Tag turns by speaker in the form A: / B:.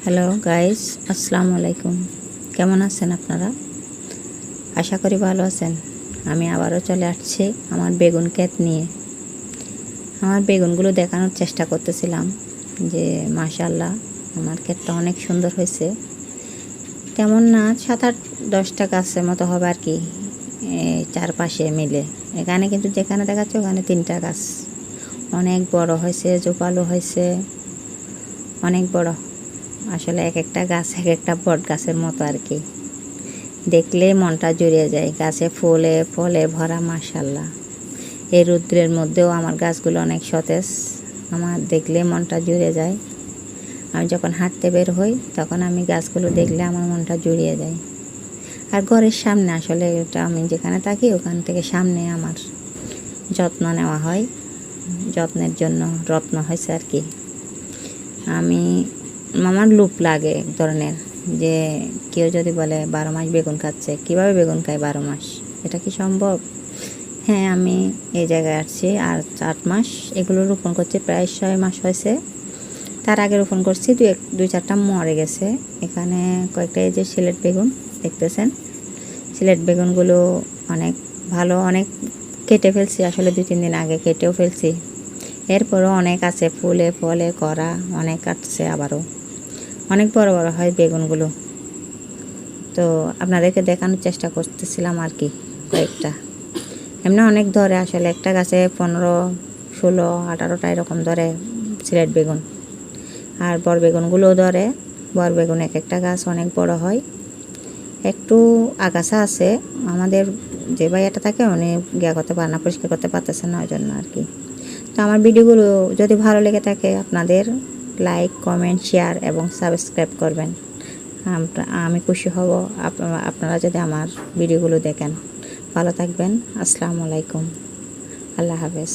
A: Hello guys, আসসালামু আলাইকুম। কেমন আছেন আপনারা? আশা করি ভালো আছেন। আমি আবারও চলে আসছি আমার বেগুন ক্ষেত নিয়ে। আমার বেগুনগুলো দেখানোর চেষ্টা করতেছিলাম যে মাশাআল্লাহ আমার ক্ষেতটা অনেক সুন্দর হয়েছে। তেমন না, 7-8-10টা গাছের মতো হবে আর কি, চারপাশে মিলে। এখানে কিন্তু যেখানে দেখাচ্ছে ওখানে 3টা গাছ। অনেক বড় হয়েছে, জোপালো হয়েছে, অনেক বড়। আসলে এক একটা গাছ এক একটা বট গাছের মতো আর কি, দেখলে মনটা জুড়িয়ে যায়। গাছে ফুলে ফলে ভরা মাশাআল্লাহ। এই রৌদ্রের মধ্যেও আমার গাছগুলো অনেক সতেজ, আমার দেখলে মনটা জুড়ে যায়। আমি যখন হাঁটতে বের হই তখন আমি গাছগুলো দেখলে আমার মনটা জুড়িয়ে যায়। আর ঘরের সামনে, আসলে এটা আমি যেখানে থাকি ওখান থেকে সামনে আমার যত্ন নেওয়া হয়, যত্নের জন্য রত্ন হয়েছে আর কি। আমার লুপ লাগে এক ধরনের, যে কেউ যদি বলে 12 মাস বেগুন খাচ্ছে, কীভাবে বেগুন খায় 12 মাস? এটা কি সম্ভব? হ্যাঁ, আমি এই জায়গায় আসছি আর 4 মাস এগুলো রোপণ করছি, প্রায় 6 মাস হয়েছে। তার আগে রোপণ করছি, 2-4টা মরে গেছে। এখানে কয়েকটা এই যে সিলেট বেগুন দেখতেছেন, সিলেট বেগুনগুলো অনেক ভালো, অনেক কেটে ফেলছি, আসলে 2-3 দিন আগে কেটেও ফেলছি। এরপরও অনেক আছে, ফুলে ফলে করা অনেক কাটছে, আবারও অনেক বড় বড় হয় বেগুনগুলো। তো আপনাদেরকে দেখানোর চেষ্টা করতেছিলাম আর কি কয়েকটা। এমনি অনেক ধরে, আসলে একটা গাছে 15-16-18টা এরকম ধরে সিলেট বেগুন। আর বর বেগুনগুলোও ধরে। বর বেগুন এক একটা গাছ অনেক বড় হয়। একটু আগাছা আছে, আমাদের যে ভাইয়াটা থাকে উনি করতে পারে না, পরিষ্কার করতে পারতেছে না, ওই জন্য আর কি। তো আমার ভিডিওগুলো যদি ভালো লেগে থাকে আপনাদের লাইক, কমেন্ট, শেয়ার এবং সাবস্ক্রাইব করবেন। আমি খুশি হব আপনারা যদি আমার ভিডিওগুলো দেখেন। ভালো থাকবেন। আসসালামু আলাইকুম। আল্লাহ হাফেজ।